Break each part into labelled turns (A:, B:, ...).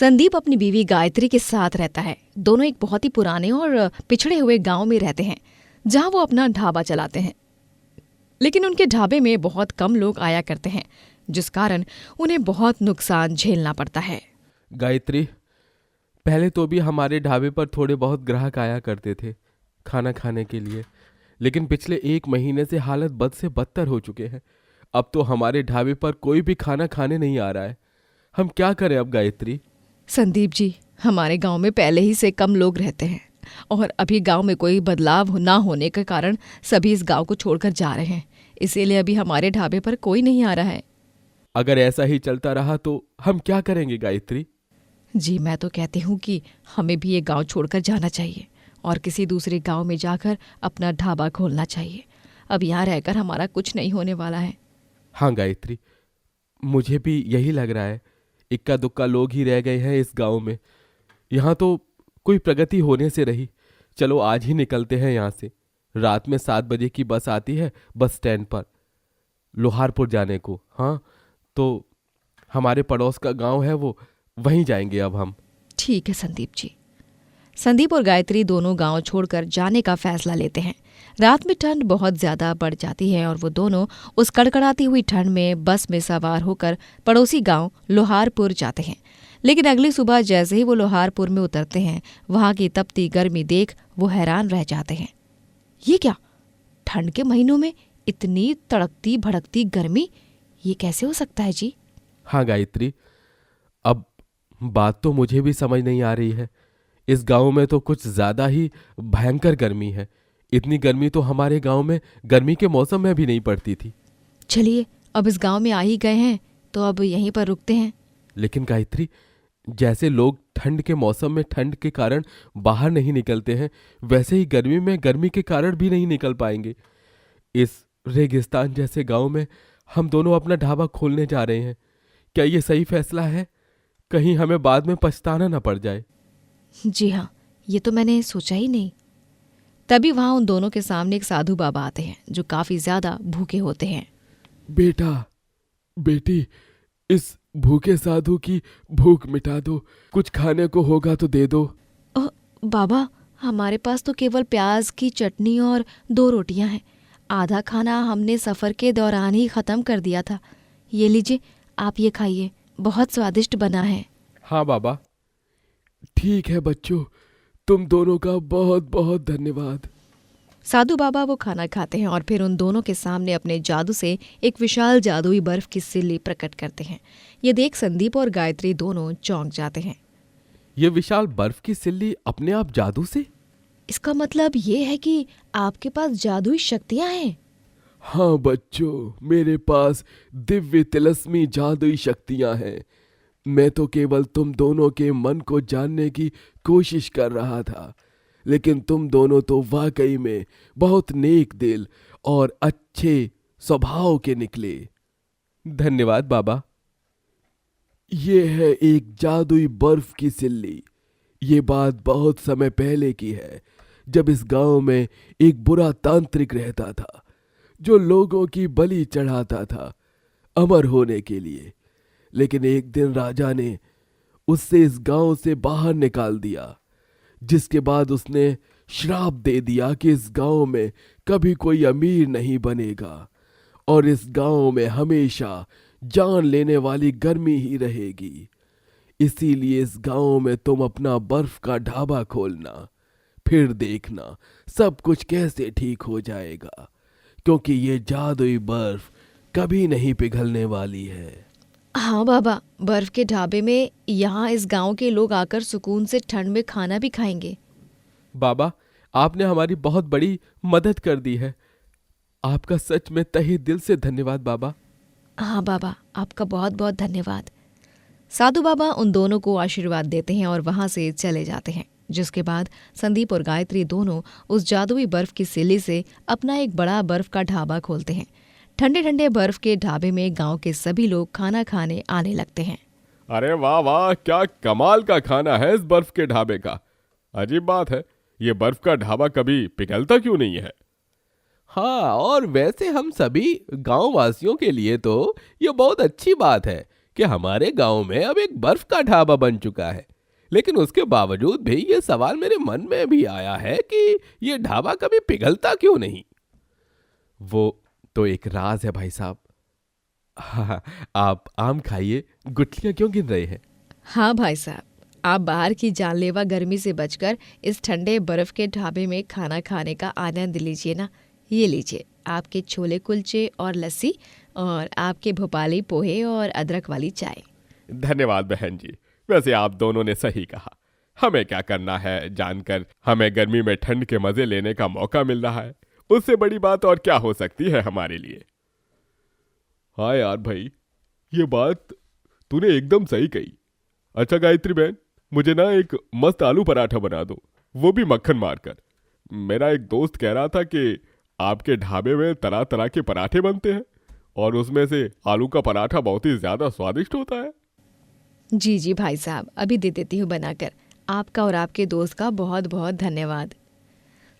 A: संदीप अपनी बीवी गायत्री के साथ रहता है। दोनों एक बहुत ही पुराने और पिछड़े हुए गांव में रहते हैं, जहां वो अपना ढाबा चलाते हैं। लेकिन उनके ढाबे में बहुत कम लोग आया करते हैं, जिस कारण उन्हें बहुत नुकसान झेलना पड़ता है।
B: गायत्री, पहले तो भी हमारे ढाबे पर थोड़े बहुत ग्राहक आया करते थे खाना खाने के लिए, लेकिन पिछले 1 महीने से हालत बद से बदतर हो चुके हैं। अब तो हमारे ढाबे पर कोई भी खाना खाने नहीं आ रहा है। हम क्या करें अब गायत्री?
A: संदीप जी, हमारे गांव में पहले ही से कम लोग रहते हैं और अभी गांव में कोई बदलाव ना होने के कारण सभी इस गांव को छोड़कर जा रहे हैं। इसीलिए अभी हमारे ढाबे पर कोई नहीं आ रहा है।
B: अगर ऐसा ही चलता रहा तो हम क्या करेंगे गायत्री?
A: जी, मैं तो कहती हूँ कि हमें भी ये गांव छोड़कर जाना चाहिए और किसी दूसरे गांव में जाकर अपना ढाबा खोलना चाहिए। अब यहाँ रहकर हमारा कुछ नहीं होने वाला है।
B: हाँ गायत्री, मुझे भी यही लग रहा है। इक्का दुक्का लोग ही रह गए हैं इस गांव में। यहाँ तो कोई प्रगति होने से रही। चलो आज ही निकलते हैं यहाँ से। रात में 7 बजे की बस आती है बस स्टैंड पर लोहारपुर जाने को। हाँ, तो हमारे पड़ोस का गांव है वो, वहीं जाएंगे अब हम।
A: ठीक है संदीप जी। संदीप और गायत्री दोनों गांव छोड़कर जाने का फैसला लेते हैं। रात में ठंड बहुत ज्यादा बढ़ जाती है और वो दोनों उस कड़कड़ाती हुई ठंड में बस में सवार होकर पड़ोसी गांव लोहारपुर जाते हैं। लेकिन अगली सुबह जैसे ही वो लोहारपुर में उतरते हैं, वहां की तपती गर्मी देख वो हैरान रह जाते हैं। ये क्या, ठंड के महीनों में इतनी तड़कती भड़कती गर्मी, ये कैसे हो सकता है जी?
B: हाँ गायत्री, अब बात तो मुझे भी समझ नहीं आ रही है। इस गांव में तो कुछ ज्यादा ही भयंकर गर्मी है। इतनी गर्मी तो हमारे गांव में गर्मी के मौसम में भी नहीं पड़ती थी।
A: चलिए, अब इस गांव में आ ही गए हैं तो अब यहीं पर रुकते हैं।
B: लेकिन गायत्री, जैसे लोग ठंड के मौसम में ठंड के कारण बाहर नहीं निकलते हैं, वैसे ही गर्मी में गर्मी के कारण भी नहीं निकल पाएंगे। इस रेगिस्तान जैसे गांव में हम दोनों अपना ढाबा खोलने जा रहे हैं। क्या ये सही फैसला है? कहीं हमें बाद में पछताना न पड़ जाए।
A: जी हाँ, ये तो मैंने सोचा ही नहीं। तभी वहां उन दोनों के सामने एक साधु बाबा आते हैं, जो काफी ज्यादा भूखे होते हैं।
B: बेटा, बेटी, इस भूखे साधु की भूख मिटा दो। कुछ खाने को होगा तो दे दो।
A: बाबा, हमारे पास तो केवल प्याज की चटनी और 2 रोटियां हैं। आधा खाना हमने सफर के दौरान ही खत्म कर दिया था। ये लीजिए, आप ये खाइए, बहुत स्वादिष्ट बना है।
B: हाँ बाबा। ठीक है बच्चों, तुम दोनों का बहुत बहुत धन्यवाद।
A: साधु बाबा वो खाना खाते हैं और फिर उन दोनों के सामने अपने जादू से एक विशाल जादुई बर्फ की सिल्ली प्रकट करते हैं। ये देख संदीप और गायत्री दोनों चौंक जाते हैं।
B: ये विशाल बर्फ की सिल्ली अपने आप जादू से?
A: इसका मतलब ये है कि आपके पास जादुई शक्तियां हैं?
B: हाँ बच्चों, मेरे पास दिव्य तिलस्मी जादुई शक्तियां हैं। मैं तो केवल तुम दोनों के मन को जानने की कोशिश कर रहा था, लेकिन तुम दोनों तो वाकई में बहुत नेक दिल और अच्छे स्वभाव के निकले। धन्यवाद बाबा। ये है एक जादुई बर्फ की सिल्ली। ये बात बहुत समय पहले की है, जब इस गांव में एक बुरा तांत्रिक रहता था, जो लोगों की बलि चढ़ाता था अमर होने के लिए। लेकिन एक दिन राजा ने उससे इस गांव से बाहर निकाल दिया, जिसके बाद उसने श्राप दे दिया कि इस गांव में कभी कोई अमीर नहीं बनेगा और इस गांव में हमेशा जान लेने वाली गर्मी ही रहेगी। इसीलिए इस गांव में तुम अपना बर्फ का ढाबा खोलना, फिर देखना सब कुछ कैसे ठीक हो जाएगा, क्योंकि ये जादुई बर्फ कभी नहीं पिघलने वाली है।
A: हाँ बाबा, बर्फ के ढाबे में यहाँ इस गांव के लोग आकर सुकून से ठंड में खाना भी खाएंगे।
B: बाबा, आपने हमारी बहुत बड़ी मदद कर दी है। आपका सच में तहे दिल से धन्यवाद बाबा।
A: हाँ बाबा, आपका बहुत बहुत धन्यवाद। साधु बाबा उन दोनों को आशीर्वाद देते हैं और वहां से चले जाते हैं। जिसके बाद संदीप और गायत्री दोनों उस जादुई बर्फ की सिल्ली से अपना एक बड़ा बर्फ का ढाबा खोलते हैं। ठंडे ठंडे बर्फ के ढाबे में गांव के सभी लोग खाना खाने आने लगते हैं।
B: अरे वाह वाह, क्या कमाल का खाना है इस बर्फ के ढाबे का। अजीब बात है, ये बर्फ का ढाबा कभी पिघलता क्यों नहीं है? हाँ, और वैसे हम सभी गांव वासियों के लिए तो ये बहुत अच्छी बात है कि हमारे गांव में अब एक बर्फ का ढाबा बन चुका है, लेकिन उसके बावजूद भी ये सवाल मेरे मन में भी आया है कि ये ढाबा कभी पिघलता क्यों नहीं। वो तो एक राज है भाई साहब। हाँ, आप आम खाइए, गुठलियां क्यों गिन रहे हैं?
A: हाँ भाई साहब, आप बाहर की जानलेवा गर्मी से बचकर इस ठंडे बर्फ के ढाबे में खाना खाने का आनंद लीजिए ना। ये लीजिए आपके छोले कुलचे और लस्सी, और आपके भोपाली पोहे और अदरक वाली चाय।
B: धन्यवाद बहन जी। वैसे आप दोनों ने सही कहा, हमें क्या करना है जानकर हमें गर्मी में ठंड के मजे लेने का मौका मिल रहा है, उससे बड़ी बात और क्या हो सकती है हमारे लिए। हाँ यार भाई, ये बात तूने एकदम सही कही। अच्छा गायत्री बहन, मुझे ना एक मस्त आलू पराठा बना दो, वो भी मक्खन मारकर। मेरा एक दोस्त कह रहा था कि आपके ढाबे में तरह तरह के पराठे बनते हैं और उसमें से आलू का पराठा बहुत ही ज्यादा स्वादिष्ट होता है।
A: जी जी भाई साहब, अभी दे देती हूँ बनाकर। आपका और आपके दोस्त का बहुत बहुत धन्यवाद।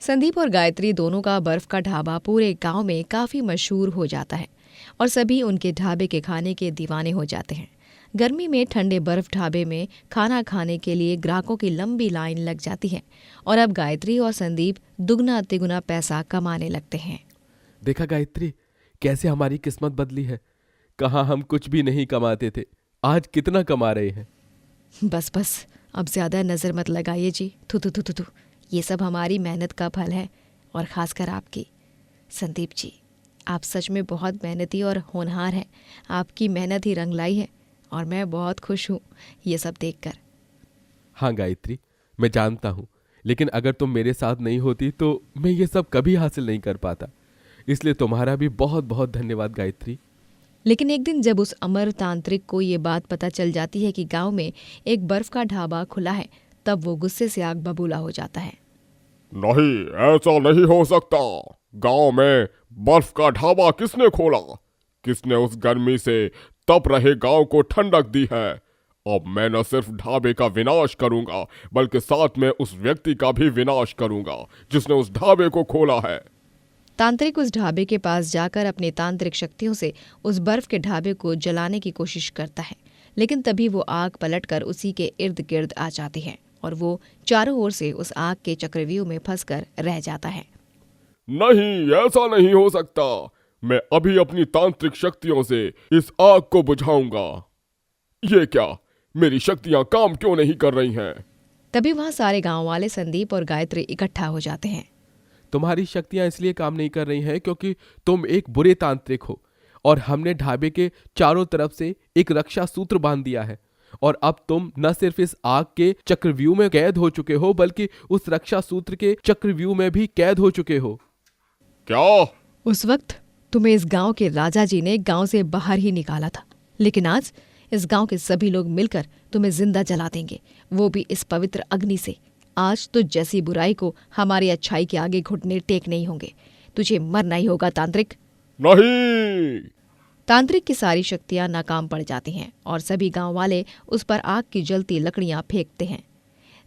A: संदीप और गायत्री दोनों का बर्फ का ढाबा पूरे गांव में काफ़ी मशहूर हो जाता है और सभी उनके ढाबे के खाने के दीवाने हो जाते हैं। गर्मी में ठंडे बर्फ ढाबे में खाना खाने के लिए ग्राहकों की लंबी लाइन लग जाती है और अब गायत्री और संदीप दुगना तिगुना पैसा कमाने लगते हैं।
B: देखा गायत्री, कैसे हमारी किस्मत बदली है। कहाँ हम कुछ भी नहीं कमाते थे, आज कितना कमा रहे हैं।
A: बस बस, अब ज्यादा नजर मत लगाइए जी। थू थू थू थू थू। ये सब हमारी मेहनत का फल है, और खासकर आपकी। संदीप जी, आप सच में बहुत मेहनती और होनहार हैं। आपकी मेहनत ही रंग लाई है और मैं बहुत खुश हूँ ये सब देखकर।
B: हाँ गायत्री, मैं जानता हूँ, लेकिन अगर तुम मेरे साथ नहीं होती तो मैं ये सब कभी हासिल नहीं कर पाता। इसलिए तुम्हारा भी बहुत बहुत धन्यवाद गायत्री।
A: लेकिन एक दिन जब उस अमर तांत्रिक को ये बात पता चल जाती है कि गांव में एक बर्फ का ढाबा खुला है, तब वो गुस्से से आग बबूला हो जाता है।
C: नहीं, ऐसा नहीं हो सकता। गांव में बर्फ का ढाबा किसने खोला? किसने उस गर्मी से तप रहे गांव को ठंडक दी है? अब मैं न सिर्फ ढाबे का विनाश करूंगा, बल्कि साथ में उस व्यक्ति का भी विनाश करूंगा जिसने उस ढाबे को खोला है।
A: तांत्रिक उस ढाबे के पास जाकर अपनी तांत्रिक शक्तियों से उस बर्फ के ढाबे को जलाने की कोशिश करता है, लेकिन तभी वो आग पलटकर उसी के इर्द गिर्द आ जाती है और वो चारों ओर से उस आग के चक्रव्यूह में फंसकर रह जाता है।
C: नहीं, ऐसा नहीं हो सकता। मैं अभी अपनी तांत्रिक शक्तियों से इस आग को बुझाऊंगा। ये क्या, मेरी शक्तियां काम क्यों नहीं कर रही हैं?
A: तभी वहाँ सारे गांव वाले संदीप और गायत्री इकट्ठा हो जाते हैं।
B: तुम्हारी शक्तियां इसलिए काम नहीं कर रही हैं क्योंकि तुम एक बुरे तांत्रिक हो, और हमने ढाबे के चारों तरफ से एक रक्षा सूत्र बांध दिया है, और अब तुम न सिर्फ इस आग के चक्रव्यूह में कैद हो चुके हो, बल्कि उस रक्षा सूत्र के चक्रव्यूह में भी कैद हो चुके हो।
C: क्या?
A: उस वक्त तुम्हें इस गांव के राजा जी ने गांव से बाहर ही निकाला था, लेकिन आज इस गांव के सभी लोग मिलकर तुम्हें जिंदा जला देंगे, वो भी इस पवित्र अग्नि से। आज तो जैसी बुराई को हमारी अच्छाई के आगे घुटने टेक नहीं होंगे। तुझे मरना ही होगा तांत्रिक।
C: नहीं।
A: तांत्रिक की सारी शक्तियां नाकाम पड़ जाती हैं और सभी गांव वाले उस पर आग की जलती लकड़ियां फेंकते हैं,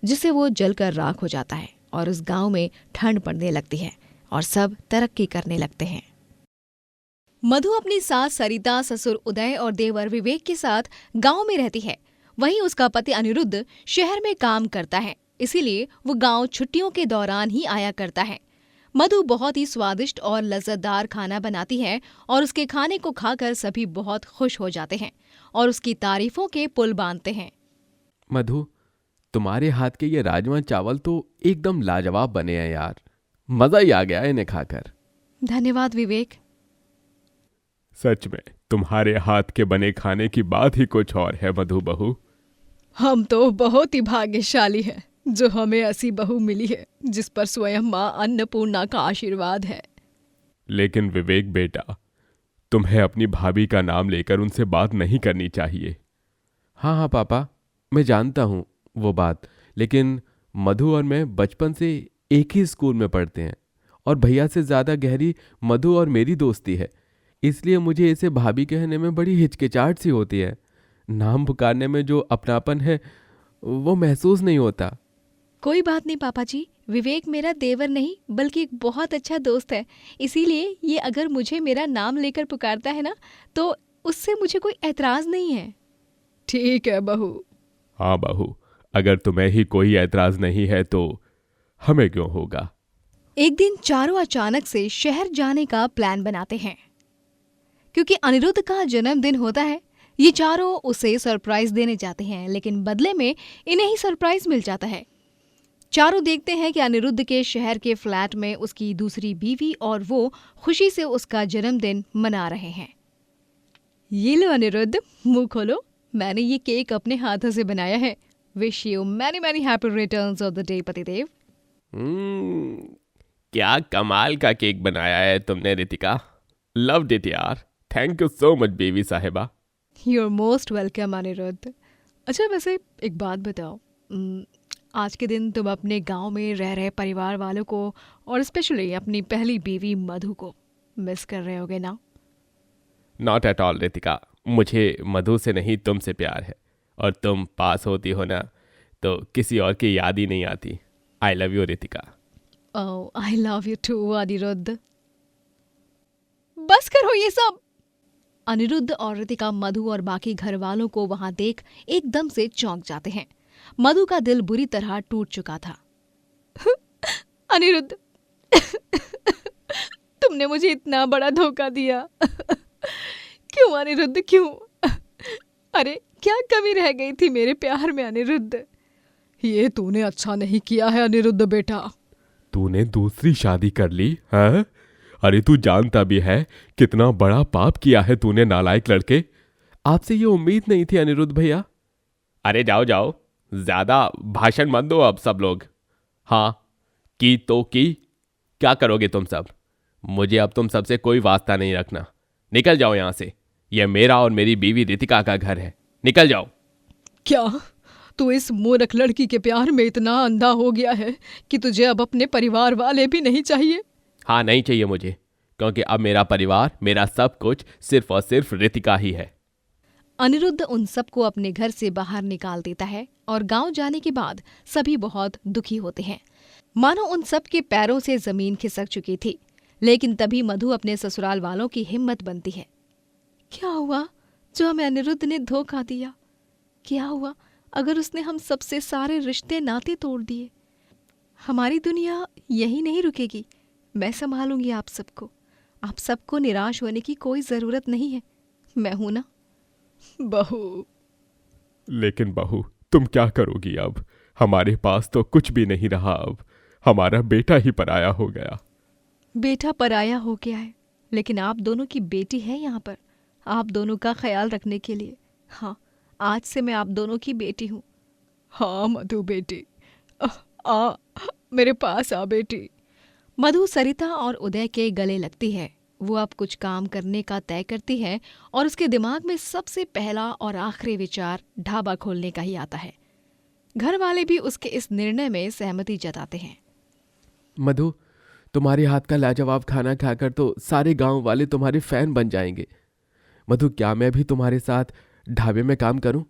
A: जिससे वो जलकर राख हो जाता है और उस गांव में ठंड पड़ने लगती है और सब तरक्की करने लगते हैं। मधु अपनी सास सरिता, ससुर उदय और देवर विवेक के साथ गांव में रहती है। वहीं उसका पति अनिरुद्ध शहर में काम करता है, इसीलिए वो गांव छुट्टियों के दौरान ही आया करता है। मधु बहुत ही स्वादिष्ट और लज्जतदार खाना बनाती है और उसके खाने को खाकर सभी बहुत खुश हो जाते हैं और उसकी तारीफों के पुल बांधते हैं।
B: मधु, तुम्हारे हाथ के ये राजमा चावल तो एकदम लाजवाब बने हैं यार, मजा ही आ गया इन्हें खाकर।
A: धन्यवाद विवेक।
C: सच में तुम्हारे हाथ के बने खाने की बात ही कुछ और है मधु बहू।
A: हम तो बहुत ही भाग्यशाली हैं जो हमें ऐसी बहू मिली है जिस पर स्वयं माँ अन्नपूर्णा का आशीर्वाद है।
C: लेकिन विवेक बेटा, तुम्हें अपनी भाभी का नाम लेकर उनसे बात नहीं करनी चाहिए।
B: हाँ हाँ पापा, मैं जानता हूँ वो बात, लेकिन मधु और मैं बचपन से एक ही स्कूल में पढ़ते हैं और भैया से ज़्यादा गहरी मधु और मेरी दोस्ती है, इसलिए मुझे इसे भाभी कहने में बड़ी हिचकिचाहट सी होती है। नाम पुकारने में जो अपनापन है वो महसूस नहीं होता।
A: कोई बात नहीं पापा जी, विवेक मेरा देवर नहीं बल्कि एक बहुत अच्छा दोस्त है, इसीलिए ये अगर मुझे मेरा नाम लेकर पुकारता है ना तो उससे मुझे कोई ऐतराज नहीं है। ठीक है बहू।
C: हाँ बहू, अगर तुम्हें ही कोई ऐतराज नहीं है तो हमें क्यों होगा।
A: एक दिन चारों अचानक से शहर जाने का प्लान बनाते हैं। क्योंकि अनिरुद्ध का जन्मदिन होता है, ये चारों उसे सरप्राइज देने जाते हैं, लेकिन बदले में इन्हें ही सरप्राइज मिल जाता है। चारों देखते हैं कि अनिरुद्ध के शहर के फ्लैट में उसकी दूसरी बीवी और वो खुशी से उसका जन्मदिन मना रहे हैं। ये लो अनिरुद्ध, मुंह खोलो, मैंने ये केक अपने हाथों से बनाया है। Wish you many many happy returns of the day पतिदेव।
C: क्या कमाल का केक बनाया है तुमने रितिका, लव्ड इट यार, thank you so much baby साहिबा।
A: You are most welcome Aniruddh. अच्छा वैसे एक बात बताओ, आज के दिन तुम अपने गांव में रह रहे परिवार वालों को और स्पेशली अपनी पहली बीवी मधु को मिस कर रहे होगे ना?
C: नॉट एट ऑल रितिका, मुझे मधु से नहीं तुमसे प्यार है, और तुम पास होती हो ना तो किसी और की याद ही नहीं आती। I love you Ritika.
A: Oh I love you too Aniruddh. बस करो ये सब। अनिरुद्ध और रितिका मधु और बाकी घर वालों को वहां देख एकदम से चौंक जाते हैं। मधु का दिल बुरी तरह टूट चुका था। अनिरुद्ध, तुमने मुझे इतना बड़ा धोखा दिया। क्यों अनिरुद्ध, क्यों? अरे क्या कमी रह गई थी मेरे प्यार में अनिरुद्ध? ये तूने अच्छा नहीं किया है अनिरुद्ध बेटा।
C: तूने दूसरी शादी कर ली है? अरे तू जानता भी है कितना बड़ा पाप किया है तूने नालायक लड़के। आपसे ये उम्मीद नहीं थी अनिरुद्ध भैया। अरे जाओ जाओ, ज्यादा भाषण मत दो अब सब लोग। हाँ की तो की, क्या करोगे तुम सब? मुझे अब तुम सबसे कोई वास्ता नहीं रखना। निकल जाओ यहां से, यह मेरा और मेरी बीवी रितिका का घर है। निकल जाओ।
A: क्या तू इस मूर्ख लड़की के प्यार में इतना अंधा हो गया है कि तुझे अब अपने परिवार वाले भी नहीं चाहिए?
C: हाँ नहीं चाहिए मुझे, क्योंकि अब मेरा परिवार, मेरा सब कुछ सिर्फ और सिर्फ रितिका ही है।
A: अनिरुद्ध उन सबको अपने घर से बाहर निकाल देता है और गांव जाने के बाद सभी बहुत दुखी होते हैं, मानो उन सब के पैरों से जमीन खिसक चुकी थी। लेकिन तभी मधु अपने ससुराल वालों की हिम्मत बनती है। क्या हुआ जो हमें अनिरुद्ध ने धोखा दिया? क्या हुआ अगर उसने हम सबसे सारे रिश्ते नाते तोड़ दिए? हमारी दुनिया यही नहीं रुकेगी, मैं संभालूंगी आप सबको। आप सबको निराश होने की कोई जरूरत नहीं है, मैं हूं ना बहू।
C: लेकिन बहू तुम क्या करोगी अब? हमारे पास तो कुछ भी नहीं रहा, अब हमारा बेटा ही पराया हो गया।
A: बेटा पराया हो गया है, लेकिन आप दोनों की बेटी है यहाँ पर, आप दोनों का ख्याल रखने के लिए। हाँ, आज से मैं आप दोनों की बेटी हूँ। हाँ मधु बेटी, आ मेरे पास आ बेटी। मधु सरिता और उदय के गले लगती है। वो अब कुछ काम करने का तय करती है और उसके दिमाग में सबसे पहला और आखिरी विचार ढाबा खोलने का ही आता है। घर वाले भी उसके इस निर्णय में सहमति जताते हैं।
B: मधु, तुम्हारे हाथ का लाजवाब खाना खाकर तो सारे गांव वाले तुम्हारे फैन बन जाएंगे। मधु, क्या मैं भी तुम्हारे साथ ढाबे में काम करूं?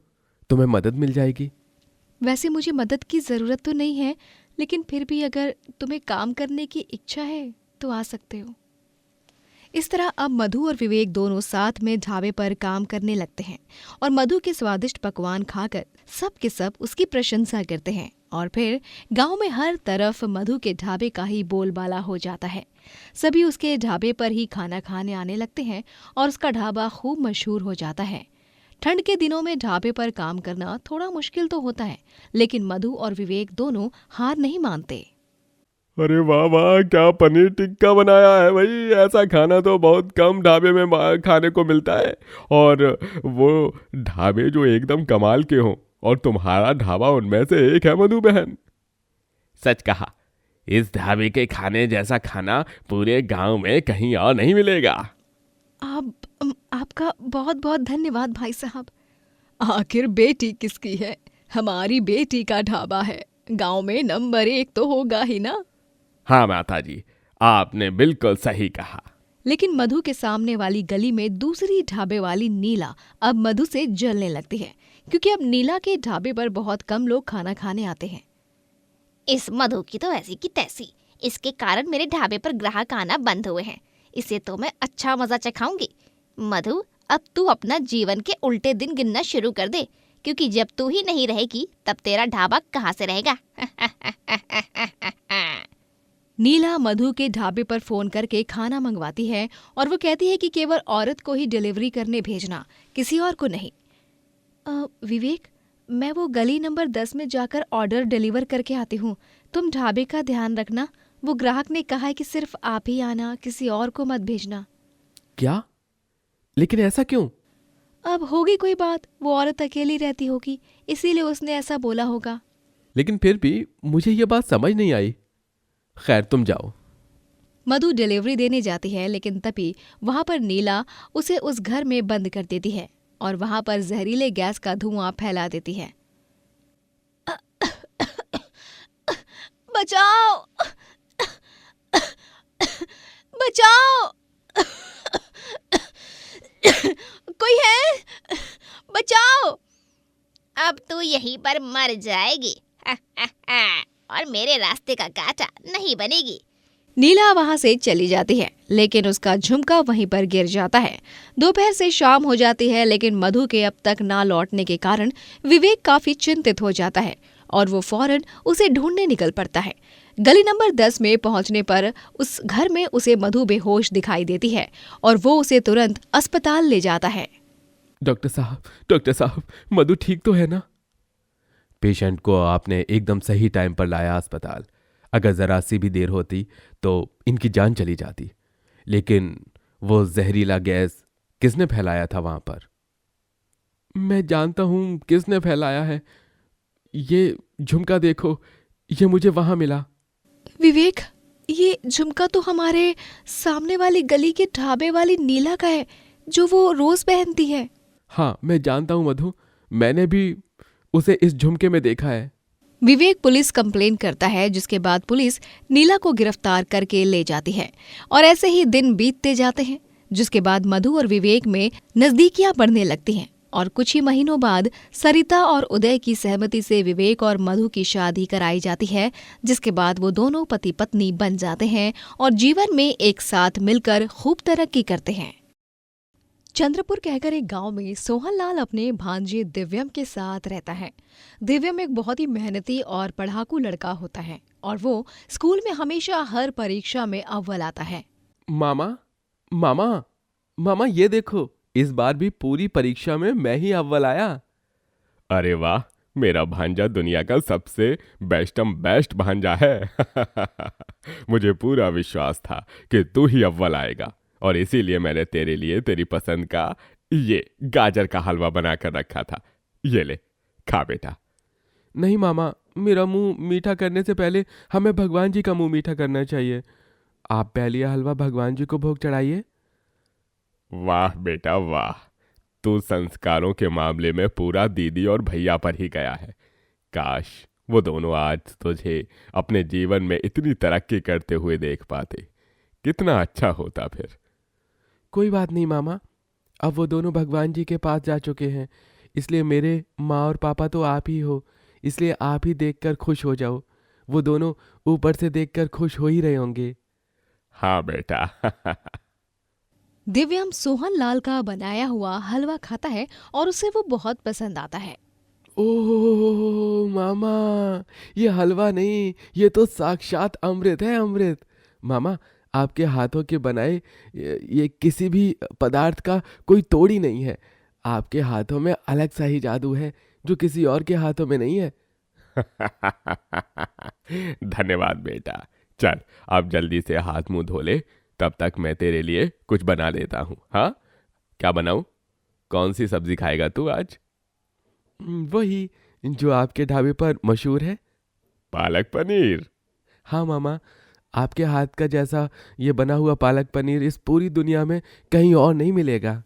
B: तुम्हें मदद मिल जाएगी।
A: वैसे मुझे मदद की जरूरत तो नहीं है, लेकिन फिर भी अगर तुम्हें काम करने की इच्छा है तो आ सकते हो। इस तरह अब मधु और विवेक दोनों साथ में ढाबे पर काम करने लगते हैं और मधु के स्वादिष्ट पकवान खाकर सब के सब उसकी प्रशंसा करते हैं। और फिर गांव में हर तरफ मधु के ढाबे का ही बोलबाला हो जाता है। सभी उसके ढाबे पर ही खाना खाने आने लगते हैं और उसका ढाबा खूब मशहूर हो जाता है। ठंड के दिनों में ढाबे पर काम करना थोड़ा मुश्किल तो होता है, लेकिन मधु और विवेक दोनों हार नहीं मानते।
C: अरे वाह वाह, क्या पनीर टिक्का बनाया है भाई। ऐसा खाना तो बहुत कम ढाबे में खाने को मिलता है, और वो ढाबे जो एकदम कमाल के हों, और तुम्हारा ढाबा उनमें से एक है मधु बहन। सच कहा, इस ढाबे के खाने जैसा खाना पूरे गांव में कहीं और नहीं मिलेगा।
A: आपका बहुत बहुत धन्यवाद भाई साहब। आखिर बेटी किसकी है? हमारी बेटी का ढाबा है, गांव में नंबर 1 तो होगा ही ना।
C: हाँ माता जी, आपने बिल्कुल सही कहा।
A: लेकिन मधु के सामने वाली गली में दूसरी ढाबे वाली नीला अब मधु से जलने लगती है, क्योंकि अब नीला के ढाबे पर बहुत कम लोग खाना खाने आते हैं।
D: इस मधु की तो ऐसी की तैसी, इसके कारण मेरे ढाबे पर ग्राहक आना बंद हुए हैं। इसे तो मैं अच्छा मजा चखाऊंगी। मधु, अब तू अपना जीवन के उल्टे दिन गिनना शुरू कर दे। क्योंकि जब तू ही नहीं रहेगी तब तेरा ढाबा कहाँ से रहेगा।
A: नीला मधु के ढाबे पर फोन करके खाना मंगवाती है और वो कहती है कि केवल औरत को ही डिलीवरी करने भेजना, किसी और को नहीं। विवेक, मैं वो गली नंबर 10 में जाकर ऑर्डर डिलीवर करके आती हूँ, तुम ढाबे का ध्यान रखना। वो ग्राहक ने कहा है कि सिर्फ आप ही आना, किसी और को मत भेजना।
B: क्या? लेकिन ऐसा क्यों?
A: अब होगी कोई बात, वो औरत अकेली रहती होगी, इसीलिए उसने ऐसा बोला होगा।
B: लेकिन फिर भी मुझे ये बात समझ नहीं आई। खैर, तुम जाओ।
A: मधु डिलीवरी देने जाती है, लेकिन तभी वहां पर नीला उसे उस घर में बंद कर देती है और वहां पर जहरीले गैस का धुआं फैला देती है। बचाओ, बचाओ, कोई है? बचाओ।
D: अब तू यहीं पर मर जाएगी और मेरे रास्ते का कांटा नहीं बनेगी।
A: नीला वहां से चली जाती है, लेकिन उसका झुमका वहीं पर गिर जाता है। दोपहर से शाम हो जाती है, लेकिन मधु के अब तक ना लौटने के कारण विवेक काफी चिंतित हो जाता है और वो फौरन उसे ढूंढने निकल पड़ता है। गली नंबर 10 में पहुंचने पर उस घर में उसे मधु बेहोश दिखाई देती है और वो उसे तुरंत अस्पताल ले जाता है।
B: डॉक्टर साहब, मधु ठीक तो है ना? पेशेंट को आपने एकदम सही टाइम पर लाया अस्पताल। अगर जरा सी भी देर होती तो इनकी जान चली जाती। लेकिन वो जहरीला गैस किसने फैलाया था वहां पर? मैं जानता हूं किसने फैलाया है। ये झुमका देखो, ये मुझे वहां मिला।
A: विवेक, ये झुमका तो हमारे सामने वाली गली के ढाबे वाली नीला का है, जो वो रोज पहनती है।
B: हाँ, मैं जानता हूं मधु, मैंने भी उसे इस झुमके में देखा है।
A: विवेक पुलिस कंप्लेन करता है, जिसके बाद पुलिस नीला को गिरफ्तार करके ले जाती है और ऐसे ही दिन बीतते जाते हैं, जिसके बाद मधु और विवेक में नजदीकियां बढ़ने लगती हैं और कुछ ही महीनों बाद सरिता और उदय की सहमति से विवेक और मधु की शादी कराई जाती है, जिसके बाद वो दोनों पति पत्नी बन जाते हैं और जीवन में एक साथ मिलकर खूब तरक्की करते हैं। चंद्रपुर कहकर एक गांव में सोहनलाल अपने भांजे दिव्यम के साथ रहता है। दिव्यम एक बहुत ही मेहनती और पढ़ाकू लड़का होता है और वो स्कूल में हमेशा हर परीक्षा में अव्वल आता है।
B: मामा, ये देखो, इस बार भी पूरी परीक्षा में मैं ही अव्वल आया।
C: अरे वाह, मेरा भांजा दुनिया का सबसे बेस्ट भांजा है। मुझे पूरा विश्वास था कि तू ही अव्वल आएगा और इसीलिए मैंने तेरे लिए तेरी पसंद का ये गाजर का हलवा बना कर रखा था। ये ले, खा बेटा।
B: नहीं मामा, मेरा मुंह मीठा करने से पहले हमें भगवान जी का मुंह मीठा करना चाहिए। आप पहले यह हलवा भगवान जी को भोग चढ़ाइए।
C: वाह बेटा वाह, तू संस्कारों के मामले में पूरा दीदी और भैया पर ही गया है। काश वो दोनों आज तुझे अपने जीवन में इतनी तरक्की करते हुए देख पाते, कितना अच्छा होता फिर।
B: कोई बात नहीं मामा, अब वो दोनों भगवान जी के पास जा चुके हैं, इसलिए मेरे माँ और पापा तो आप ही हो, इसलिए आप ही देखकर खुश हो जाओ। वो दोनों ऊपर से देखकर खुश हो ही रहे होंगे।
C: हाँ बेटा।
A: दिव्यम सोहनलाल का बनाया हुआ हलवा खाता है और उसे वो बहुत पसंद आता है।
B: ओह मामा, ये हलवा नहीं, ये तो साक्षात अमृत है, अमृत। मामा, आपके हाथों के बनाए ये किसी भी पदार्थ का कोई तोड़ ही नहीं है। आपके हाथों में अलग सा ही जादू है जो किसी और के हाथों में नहीं है।
C: धन्यवाद बेटा। चल अब जल्दी से हाथ मुंह धो ले, तब तक मैं तेरे लिए कुछ बना लेता हूँ। हाँ, क्या बनाऊं? कौन सी सब्जी खाएगा तू आज?
B: वही जो आपके ढाबे पर मशहूर है,
C: पालक पनीर।
B: हाँ मामा, आपके हाथ का जैसा ये बना हुआ पालक पनीर इस पूरी दुनिया में कहीं और नहीं मिलेगा।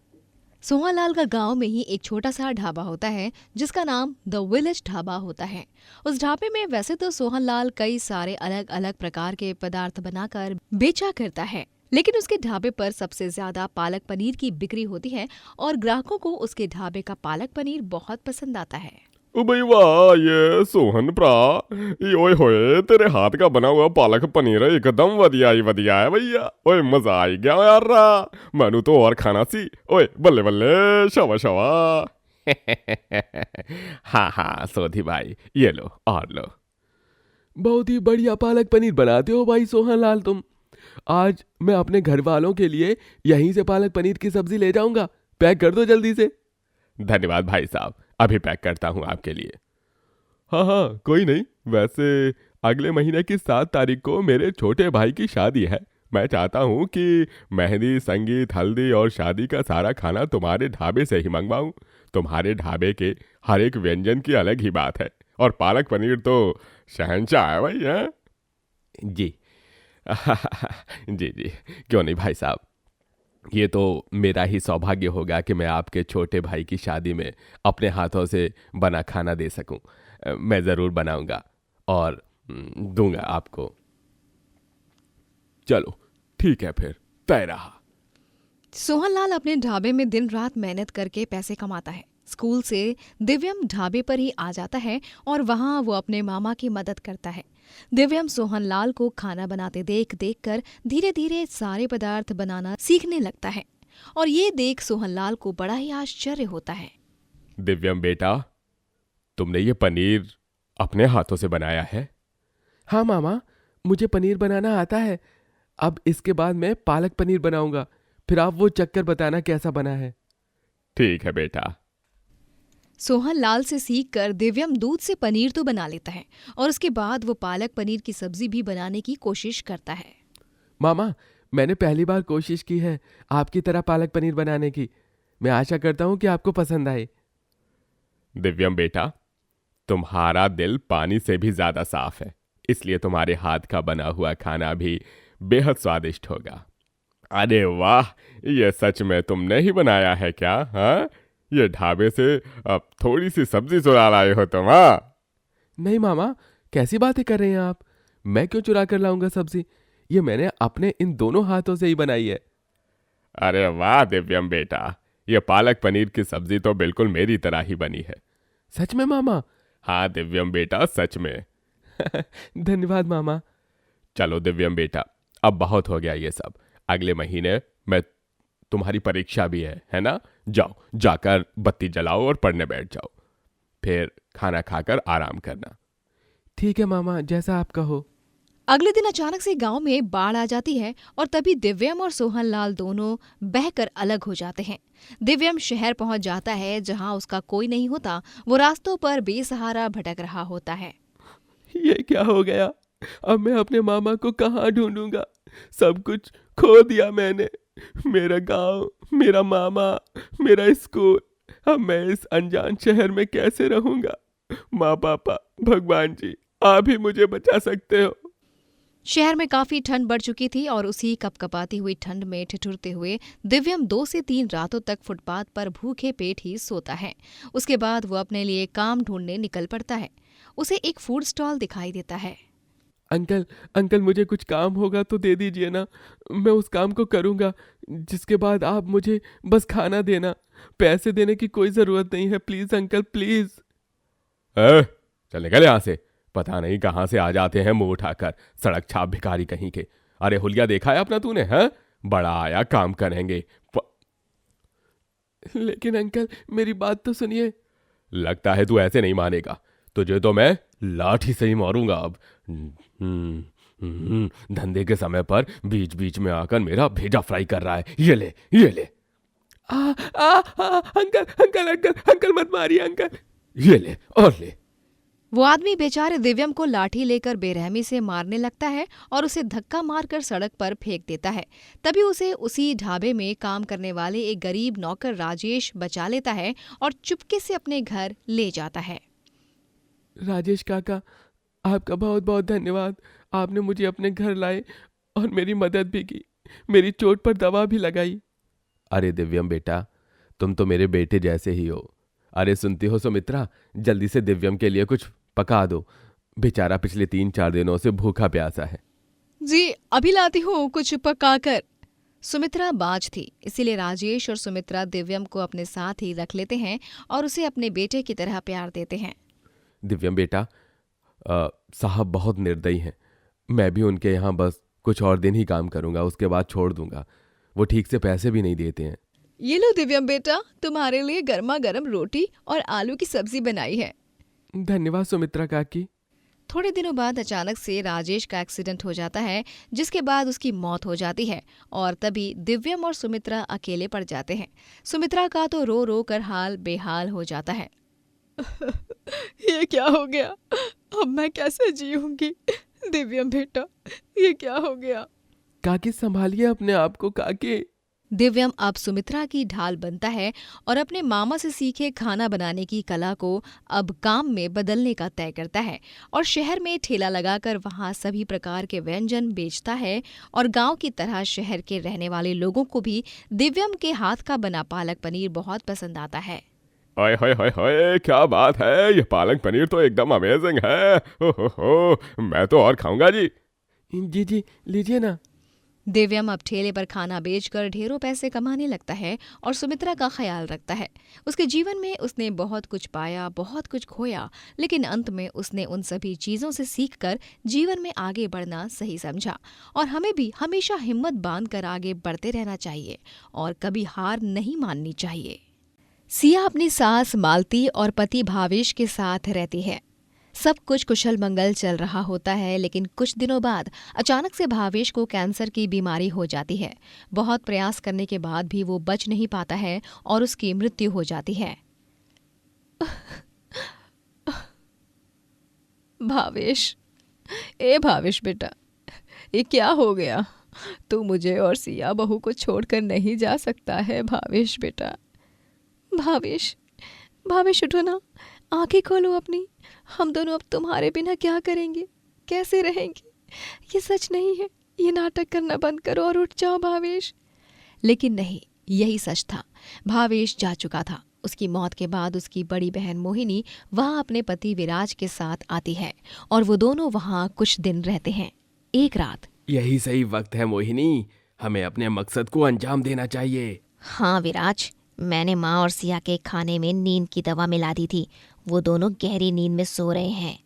A: सोहनलाल का गांव में ही एक छोटा सा ढाबा होता है, जिसका नाम द विलेज ढाबा होता है। उस ढाबे में वैसे तो सोहनलाल कई सारे अलग अलग प्रकार के पदार्थ बनाकर बेचा करता है, लेकिन उसके ढाबे पर सबसे ज्यादा पालक पनीर की बिक्री होती है और ग्राहकों को उसके ढाबे का पालक पनीर बहुत पसंद आता है।
C: ओ भाई वाह, ये सोहन भरा, ये ओए होए, तेरे हाथ का बना हुआ पालक पनीर एकदम वधिया है भैया। ओए मजा आई गया यार, मैनू तो और खाना सी। ओए बल्ले बल्ले, शाबाश शाबाश। हाँ हाँ सोधी भाई, ये लो और लो।
B: बहुत ही बढ़िया पालक पनीर बनाते हो भाई सोहन लाल तुम। आज मैं अपने घर वालों के लिए यहीं से पालक पनीर की सब्जी ले जाऊंगा। पैक कर दो जल्दी से।
C: धन्यवाद भाई साहब, अभी पैक करता हूँ आपके लिए।
B: हाँ हाँ कोई नहीं। वैसे अगले महीने की 7 तारीख को मेरे छोटे भाई की शादी है।
C: मैं चाहता हूँ कि मेहंदी, संगीत, हल्दी और शादी का सारा खाना तुम्हारे ढाबे से ही मंगवाऊँ। तुम्हारे ढाबे के हर एक व्यंजन की अलग ही बात है, और पालक पनीर तो शहंशाह है भाई। है
B: जी
C: जी जी, क्यों नहीं भाई साहब, ये तो मेरा ही सौभाग्य होगा कि मैं आपके छोटे भाई की शादी में अपने हाथों से बना खाना दे सकूं। मैं ज़रूर बनाऊंगा और दूंगा आपको।
B: चलो ठीक है फिर, तय रहा।
A: सोहनलाल अपने ढाबे में दिन रात मेहनत करके पैसे कमाता है। स्कूल से दिव्यम ढाबे पर ही आ जाता है और वहां वो अपने मामा की मदद करता है। दिव्यम सोहनलाल को खाना बनाते देख देख कर धीरे धीरे सारे पदार्थ बनाना सीखने लगता है और ये देख सोहनलाल को बड़ा ही आश्चर्य होता है।
C: दिव्यम बेटा, तुमने ये पनीर अपने हाथों से बनाया है?
B: हाँ मामा, मुझे पनीर बनाना आता है। अब इसके बाद मैं पालक पनीर बनाऊंगा, फिर आप वो चक्कर बताना कैसा बना है।
C: ठीक है बेटा।
A: सोहनलाल से सीखकर दिव्यम दूध से पनीर तो बना लेता है और उसके बाद वो पालक पनीर की सब्जी भी बनाने की कोशिश करता है।
B: मामा, मैंने पहली बार कोशिश की है आपकी तरह पालक पनीर बनाने की। मैं आशा करता हूँ कि आपको पसंद आए।
C: दिव्यम बेटा, तुम्हारा दिल पानी से भी ज्यादा साफ है, इसलिए तुम्हारे हाथ का बना हुआ खाना भी बेहद स्वादिष्ट होगा। अरे वाह, ये सच में तुमने ही बनाया है क्या? हाँ, ये ढाबे से अब थोड़ी सी सब्जी चुरा लाए हो तुम? हाँ
B: नहीं मामा, कैसी बातें कर रहे हैं आप? मैं क्यों चुरा कर लाऊंगा सब्जी? ये मैंने अपने इन दोनों हाथों से ही बनाई है।
C: अरे वाह दिव्यम बेटा, ये पालक पनीर की सब्जी तो बिल्कुल मेरी तरह ही बनी है।
B: सच में मामा?
C: हाँ दिव्यम बेटा, सच में।
B: धन्यवाद मामा।
C: चलो दिव्यम बेटा, अब बहुत हो गया ये सब। अगले महीने मैं तुम्हारी परीक्षा भी है ना? जाओ, जाकर बत्ती जलाओ और पढ़ने बैठ जाओ, फिर खाना खाकर आराम करना।
B: ठीक है मामा, जैसा आप कहो।
A: अगले दिन अचानक से गांव में बाढ़ आ जाती है और तभी दिव्यम और सोहनलाल दोनों बहकर अलग हो जाते हैं। दिव्यम शहर पहुंच जाता है जहां उसका कोई नहीं होता। वो रास्तों पर बेसहारा भटक रहा होता है।
B: ये क्या हो गया? अब मैं अपने मामा को कहाँ ढूंढूंगा? सब कुछ खो दिया मैंने। मेरा गांव, मेरा मामा, मेरा स्कूल। अब मैं इस अनजान शहर में कैसे रहूंगा? माँ पापा, भगवान जी, आप ही मुझे बचा सकते हो।
A: शहर में काफी ठंड बढ़ चुकी थी और उसी कपकपाती हुई ठंड में ठिठुरते हुए दिव्यम 2 से 3 रातों तक फुटपाथ पर भूखे पेट ही सोता है। उसके बाद वो अपने लिए काम ढूंढने निकल पड़ता है। उसे एक फूड स्टॉल दिखाई देता है।
B: अंकल, अंकल मुझे कुछ काम होगा तो दे दीजिए ना। मैं उस काम को करूंगा, जिसके बाद आप मुझे बस खाना देना। पैसे देने की कोई जरूरत नहीं है, प्लीज अंकल, प्लीज।
C: चल निकल यहाँ से। पता नहीं कहाँ से आ जाते हैं मुंह उठाकर, सड़क छाप भिखारी कहीं के। अरे हुलिया देखा है अपना तूने? है बड़ा आया काम करेंगे।
B: लेकिन अंकल, मेरी बात तो सुनिए।
C: लगता है तू ऐसे नहीं मानेगा, तुझे तो मैं लाठी से ही मारूंगा अब। धंधे के समय पर बीच बीच में आकर मेरा भेजा फ्राई कर रहा है। ये ले, ये ले।
B: अंकल अंकल अंकल अंकल मत मारिए अंकल।
C: ये ले और ले।
A: वो आदमी बेचारे दिव्यम को लाठी लेकर बेरहमी से मारने लगता है और उसे धक्का मारकर सड़क पर फेंक देता है। तभी उसे उसी ढाबे में काम करने वाले एक गरीब नौकर राजेश बचा लेता है और चुपके से अपने घर ले जाता है।
B: राजेश काका, आपका बहुत बहुत धन्यवाद। आपने मुझे अपने घर लाए और मेरी मदद भी की, मेरी चोट पर दवा भी लगाई।
C: अरे दिव्यम बेटा, तुम तो मेरे बेटे जैसे ही हो। अरे सुनती हो सुमित्रा, जल्दी से दिव्यम के लिए कुछ पका दो। बेचारा पिछले 3-4 दिनों से भूखा प्यासा है।
A: जी, अभी लाती हूँ कुछ पकाकर। सुमित्रा बाज थी, इसीलिए राजेश और सुमित्रा दिव्यम को अपने साथ ही रख लेते हैं और उसे अपने बेटे की तरह प्यार देते हैं।
C: दिव्यम बेटा, साहब बहुत निर्दयी हैं। मैं भी उनके यहाँ बस कुछ और दिन ही काम करूंगा, उसके बाद छोड़ दूंगा। वो ठीक से पैसे भी नहीं देते हैं।
A: ये लो दिव्यम बेटा, तुम्हारे लिए गर्मा गर्म रोटी और आलू की सब्जी बनाई है।
B: धन्यवाद सुमित्रा काकी।
A: थोड़े दिनों बाद अचानक से राजेश का एक्सीडेंट हो जाता है, जिसके बाद उसकी मौत हो जाती है और तभी दिव्यम और सुमित्रा अकेले पड़ जाते हैं। सुमित्रा का तो रो रो कर हाल बेहाल हो जाता है। ये क्या हो गया? अब मैं कैसे जीऊंगी? दिव्यम बेटा, ये क्या हो गया?
B: काकी संभालिए अपने आप को काकी।
A: दिव्यम अब सुमित्रा की ढाल बनता है और अपने मामा से सीखे खाना बनाने की कला को अब काम में बदलने का तय करता है और शहर में ठेला लगाकर वहां सभी प्रकार के व्यंजन बेचता है और गांव की तरह शहर के रहने वाले लोगों को भी दिव्यम के हाथ का बना पालक पनीर बहुत पसंद आता है।
C: हाय हाय हाय हाय, क्या बात है, ये पालक पनीर तो एकदम अमेजिंग है। हो, मैं तो और खाऊंगा जी।
B: जी जी लीजिए ना।
A: दिव्यम अब ठेले पर खाना बेचकर ढेरों पैसे कमाने लगता है और सुमित्रा का ख्याल रखता है। उसके जीवन में उसने बहुत कुछ पाया, बहुत कुछ खोया, लेकिन अंत में उसने उन सभी चीजों से सीखकर जीवन में आगे बढ़ना सही समझा। और हमें भी हमेशा हिम्मत बांधकर आगे बढ़ते रहना चाहिए और कभी हार नहीं माननी चाहिए। सिया अपनी सास मालती और पति भावेश के साथ रहती है। सब कुछ कुशल मंगल चल रहा होता है, लेकिन कुछ दिनों बाद अचानक से भावेश को कैंसर की बीमारी हो जाती है। बहुत प्रयास करने के बाद भी वो बच नहीं पाता है और उसकी मृत्यु हो जाती है। भावेश, ए भावेश बेटा, ये क्या हो गया? तू मुझे और सिया बहू को छोड़कर नहीं जा सकता है भावेश बेटा। भावेश, भावेश उठो ना, आंखें खोलो अपनी। हम दोनों अब तुम्हारे बिना क्या करेंगे, कैसे रहेंगे? ये सच नहीं है, ये नाटक करना बंद करो और उठ जाओ भावेश। लेकिन नहीं, यही सच था। भावेश जा चुका था। उसकी मौत के बाद उसकी बड़ी बहन मोहिनी वहां अपने पति विराज के साथ आती है और वो दोनों वहां कुछ दिन रहते हैं। एक रात,
B: यही सही वक्त है मोहिनी, हमें अपने मकसद को अंजाम देना चाहिए।
D: हाँ विराज, मैंने माँ और सिया के खाने में नींद की दवा मिला दी थी। वो दोनों गहरी नींद में सो रहे हैं।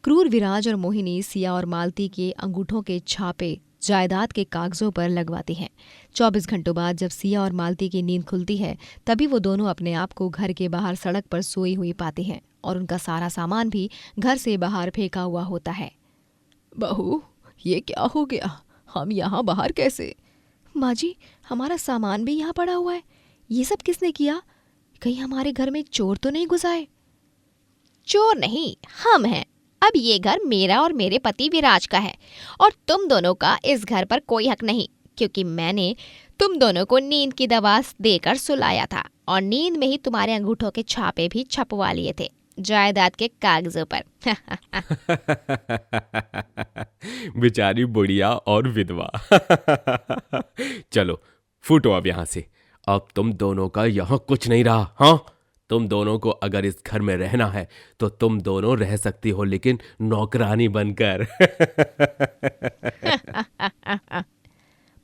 A: क्रूर विराज और मोहिनी सिया और मालती के अंगूठों के छापे जायदाद के कागजों पर लगवाती हैं। 24 घंटों बाद जब सिया और मालती की नींद खुलती है, तभी वो दोनों अपने आप को घर के बाहर सड़क पर सोई हुई पाती हैं और उनका सारा सामान भी घर से बाहर फेंका हुआ होता है। बहू, ये क्या हो गया? हम यहाँ बाहर कैसे? माँ जी, हमारा सामान भी यहाँ पड़ा हुआ है। ये सब किसने किया? कहीं हमारे घर में चोर तो नहीं घुस आए?
D: चोर नहीं, हम हैं। अब ये घर मेरा और मेरे पति विराज का है और तुम दोनों का इस घर पर कोई हक नहीं, क्योंकि मैंने तुम दोनों को नींद की दवा देकर सुलाया था और नींद में ही तुम्हारे अंगूठों के छापे भी छपवा लिए थे जायदाद के कागजों पर।
B: बेचारी बुढ़िया और विधवा। चलो फूटो अब यहाँ से। अब तुम दोनों का यहाँ कुछ नहीं रहा। हाँ, तुम दोनों को अगर इस घर में रहना है तो तुम दोनों रह सकती हो, लेकिन नौकरानी बनकर।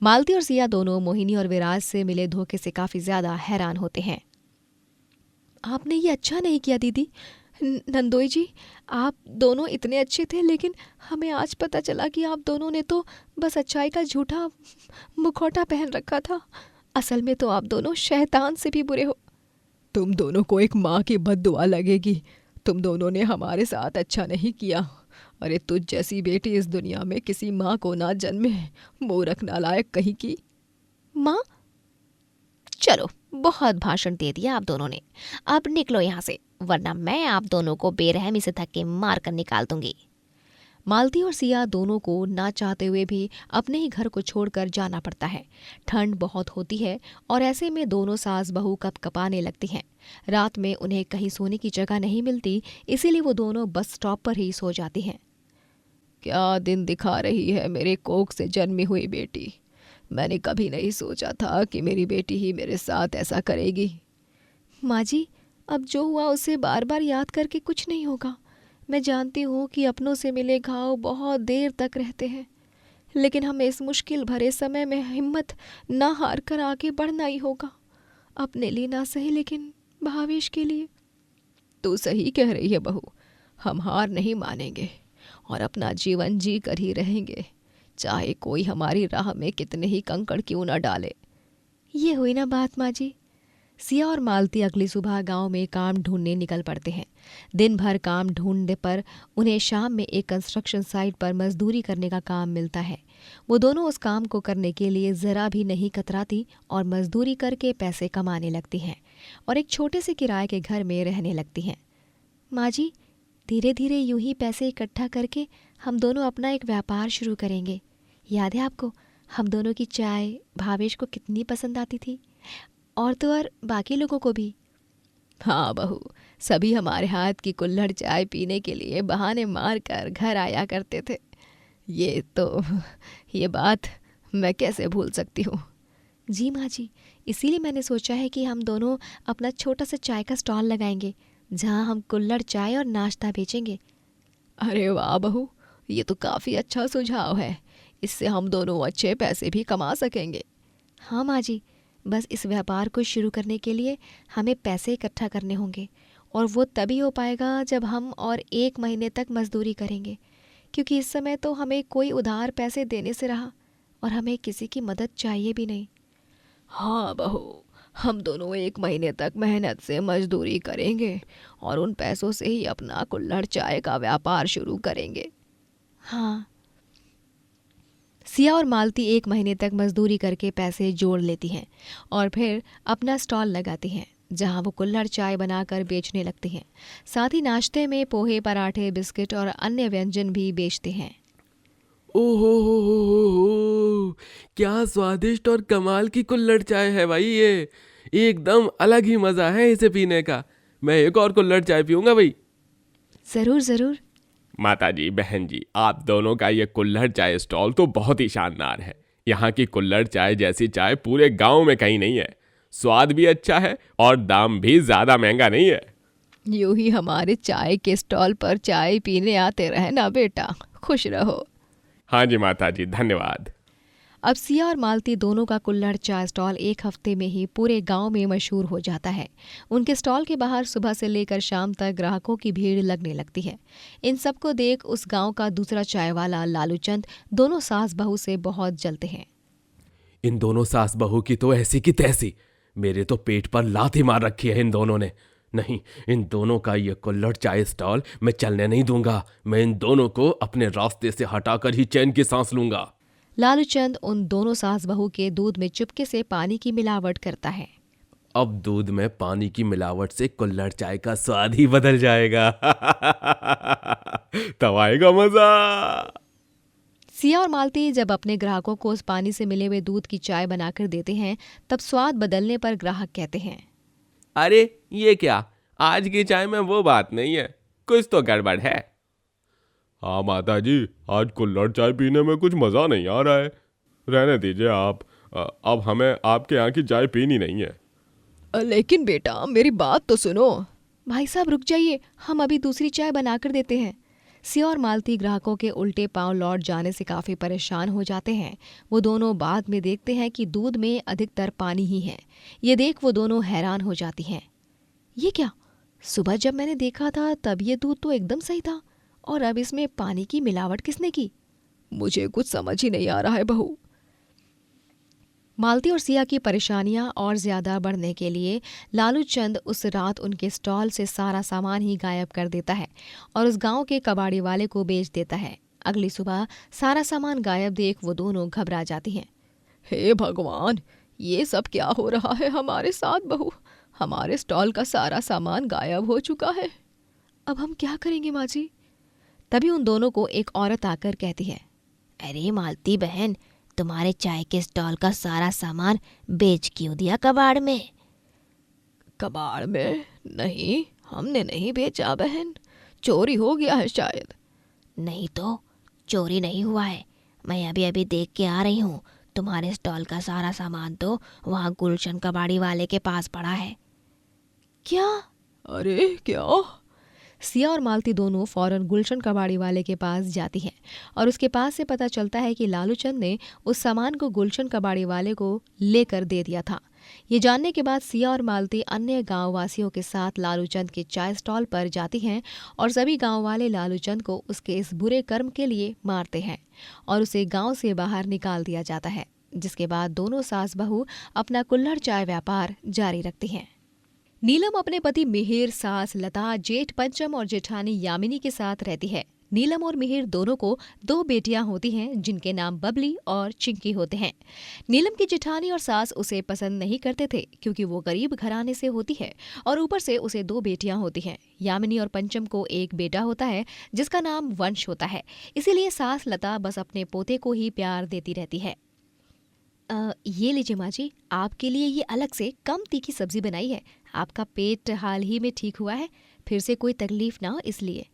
A: मालती और सिया दोनों मोहिनी और विराज से मिले धोखे से काफी ज्यादा हैरान होते हैं। आपने ये अच्छा नहीं किया दीदी। नंदोई जी, आप दोनों इतने अच्छे थे, लेकिन हमें आज पता चला कि आप दोनों ने तो बस अच्छाई का झूठा मुखौटा पहन रखा था। असल में तो आप दोनों शैतान से भी बुरे हो। तुम दोनों को एक माँ की बद्दुआ लगेगी। तुम दोनों ने हमारे साथ अच्छा नहीं किया। अरे तुझ जैसी बेटी इस दुनिया में किसी माँ को ना जन्मे, मूर्ख नालायक कहीं की। माँ,
D: चलो, बहुत भाषण दे दिया आप दोनों ने। अब निकलो यहाँ से, वरना मैं आप दोनों को बेरहमी से धक्के मार कर निकाल दूंगी।
A: मालती और सिया दोनों को ना चाहते हुए भी अपने ही घर को छोड़कर जाना पड़ता है। ठंड बहुत होती है और ऐसे में दोनों सास बहू कपकपाने लगती हैं। रात में उन्हें कहीं सोने की जगह नहीं मिलती, इसीलिए वो दोनों बस स्टॉप पर ही सो जाती हैं। क्या दिन दिखा रही है मेरे कोख से जन्मी हुई बेटी। मैंने कभी नहीं सोचा था कि मेरी बेटी ही मेरे साथ ऐसा करेगी। माँ जी, अब जो हुआ उसे बार बार याद करके कुछ नहीं होगा। मैं जानती हूँ कि अपनों से मिले घाव बहुत देर तक रहते हैं, लेकिन हमें इस मुश्किल भरे समय में हिम्मत ना हार कर आगे बढ़ना ही होगा। अपने लिए ना सही, लेकिन भावेश के लिए। तू सही कह रही है बहू, हम हार नहीं मानेंगे और अपना जीवन जी कर ही रहेंगे, चाहे कोई हमारी राह में कितने ही कंकड़ क्यों न डाले। ये हुई ना बात माँ जी। सिया और मालती अगली सुबह गांव में काम ढूंढने निकल पड़ते हैं। दिन भर काम ढूंढने पर उन्हें शाम में एक कंस्ट्रक्शन साइट पर मजदूरी करने का काम मिलता है। वो दोनों उस काम को करने के लिए ज़रा भी नहीं कतराती और मजदूरी करके पैसे कमाने लगती हैं और एक छोटे से किराए के घर में रहने लगती हैं। माँ जी, धीरे धीरे यूं ही पैसे इकट्ठा करके हम दोनों अपना एक व्यापार शुरू करेंगे। याद है आपको, हम दोनों की चाय भावेश को कितनी पसंद आती थी, और तो और बाकी लोगों को भी। हाँ बहू, सभी हमारे हाथ की कुल्हड़ चाय पीने के लिए बहाने मार कर घर आया करते थे। ये बात मैं कैसे भूल सकती हूँ। जी माँ जी, इसीलिए मैंने सोचा है कि हम दोनों अपना छोटा सा चाय का स्टॉल लगाएंगे जहाँ हम कुल्हड़ चाय और नाश्ता बेचेंगे। अरे वाह बहू, ये तो काफ़ी अच्छा सुझाव है। इससे हम दोनों अच्छे पैसे भी कमा सकेंगे। हाँ माँ जी, बस इस व्यापार को शुरू करने के लिए हमें पैसे इकट्ठा करने होंगे, और वो तभी हो पाएगा जब हम और 1 महीने तक मजदूरी करेंगे, क्योंकि इस समय तो हमें कोई उधार पैसे देने से रहा और हमें किसी की मदद चाहिए भी नहीं। हाँ बहू, हम दोनों 1 महीने तक मेहनत से मजदूरी करेंगे और उन पैसों से ही अपना कुल्हड़ चाय का व्यापार शुरू करेंगे। हाँ। सिया और मालती 1 महीने तक मजदूरी करके पैसे जोड़ लेती हैं और फिर अपना स्टॉल लगाती हैं जहां वो कुल्हड़ चाय बनाकर बेचने लगती हैं। साथ ही नाश्ते में पोहे, पराठे, बिस्किट और अन्य व्यंजन भी बेचते हैं।
B: ओहो हो, क्या स्वादिष्ट और कमाल की कुल्हड़ चाय है भाई। ये एकदम अलग ही मज़ा है इसे पीने का। मैं एक और कुल्हड़ चाय पीऊंगा भाई।
A: ज़रूर ज़रूर।
C: माता जी, बहन जी, आप दोनों का ये कुल्हड़ चाय स्टॉल तो बहुत ही शानदार है। यहाँ की कुल्हड़ चाय जैसी चाय पूरे गांव में कहीं नहीं है। स्वाद भी अच्छा है और दाम भी ज़्यादा महंगा नहीं है।
A: यूं ही हमारे चाय के स्टॉल पर चाय पीने आते रहे ना बेटा। खुश रहो।
C: हाँ जी माता जी, धन्यवाद।
A: अब सिया और मालती दोनों का कुल्हड़ चाय स्टॉल 1 हफ्ते में ही पूरे गांव में मशहूर हो जाता है। उनके स्टॉल के बाहर सुबह से लेकर शाम तक ग्राहकों की भीड़ लगने लगती है। इन सबको देख उस गांव का दूसरा चाय वाला लालू चंद दोनों सास बहू से बहुत जलते हैं।
B: इन दोनों सास बहू की तो ऐसी की तैसी। मेरे तो पेट पर लात ही मार रखी है इन दोनों ने। नहीं, इन दोनों का ये कुल्हड़ चाय स्टॉल मैं चलने नहीं दूंगा। मैं इन दोनों को अपने रास्ते से हटाकर ही चैन की सांस लूंगा।
A: लालू चंद उन दोनों सास बहू के दूध में चुपके से पानी की मिलावट करता है।
B: अब दूध में पानी की मिलावट से कुल्हड़ चाय का स्वाद ही बदल जाएगा।
C: तब आएगा मजा।
A: सिया और मालती जब अपने ग्राहकों को उस पानी से मिले हुए दूध की चाय बनाकर देते हैं, तब स्वाद बदलने पर ग्राहक कहते हैं,
B: अरे ये क्या, आज की चाय में वो बात नहीं है, कुछ तो गड़बड़ है।
C: हाँ माता जी, आज कुल्हड़ चाय पीने में कुछ मज़ा नहीं आ रहा है। रहने दीजिए आप। अब हमें आपके यहाँ की चाय पीनी नहीं है।
A: लेकिन बेटा मेरी बात तो सुनो। भाई साहब रुक जाइए, हम अभी दूसरी चाय बनाकर देते हैं। सिया और मालती ग्राहकों के उल्टे पांव लौट जाने से काफ़ी परेशान हो जाते हैं। वो दोनों बाद में देखते हैं कि दूध में अधिकतर पानी ही है। ये देख वो दोनों हैरान हो जाती हैं। ये क्या, सुबह जब मैंने देखा था तब ये दूध तो एकदम सही था, और अब इसमें पानी की मिलावट किसने की? मुझे कुछ समझ ही नहीं आ रहा है बहू। मालती और सिया की परेशानियां और ज्यादा बढ़ने के लिए लालू चंद उस रात उनके स्टॉल से सारा सामान ही गायब कर देता है और उस गांव के कबाड़ी वाले को बेच देता है। अगली सुबह सारा सामान गायब देख वो दोनों घबरा जाती हैं। हे भगवान, ये सब क्या हो रहा है हमारे साथ बहू? हमारे स्टॉल का सारा सामान गायब हो चुका है। अब हम क्या करेंगे माँ जी? तभी उन दोनों को एक औरत आकर कहती है,
D: अरे मालती बहन, तुम्हारे चाय के स्टॉल का सारा सामान बेच क्यों दिया कबाड़ में?
A: कबाड़ में? नहीं, हमने नहीं बेचा बहन, चोरी हो गया है शायद।
D: नहीं तो चोरी नहीं हुआ है, मैं अभी अभी देख के आ रही हूँ। तुम्हारे स्टॉल का सारा सामान तो वहाँ गुलशन कबाड़ी वाले के पास पड़ा है।
A: क्या? अरे क्या? सिया और मालती दोनों फौरन गुलशन कबाड़ी वाले के पास जाती हैं और उसके पास से पता चलता है कि लालू चंद ने उस सामान को गुलशन कबाड़ी वाले को लेकर दे दिया था। ये जानने के बाद सिया और मालती अन्य गांव वासियों के साथ लालू चंद के चाय स्टॉल पर जाती हैं और सभी गांव वाले लालू चंद को उसके इस बुरे कर्म के लिए मारते हैं और उसे गांव से बाहर निकाल दिया जाता है। जिसके बाद दोनों सास बहू अपना कुल्हड़ चाय व्यापार जारी रखती हैं। नीलम अपने पति मिहिर, सास लता, जेठ पंचम और जेठानी यामिनी के साथ रहती है। नीलम और मिहिर दोनों को 2 बेटियां होती हैं जिनके नाम बबली और चिंकी होते हैं। नीलम की जेठानी और सास उसे पसंद नहीं करते थे क्योंकि वो गरीब घराने से होती है और ऊपर से उसे 2 बेटियां होती हैं। यामिनी और पंचम को एक बेटा होता है जिसका नाम वंश होता है, इसीलिए सास लता बस अपने पोते को ही प्यार देती रहती है। ये लीजिए माँ जी, आपके लिए ये अलग से कम तीखी सब्जी बनाई है। आपका पेट हाल ही में ठीक हुआ है, फिर से कोई तकलीफ ना हो इसलिए।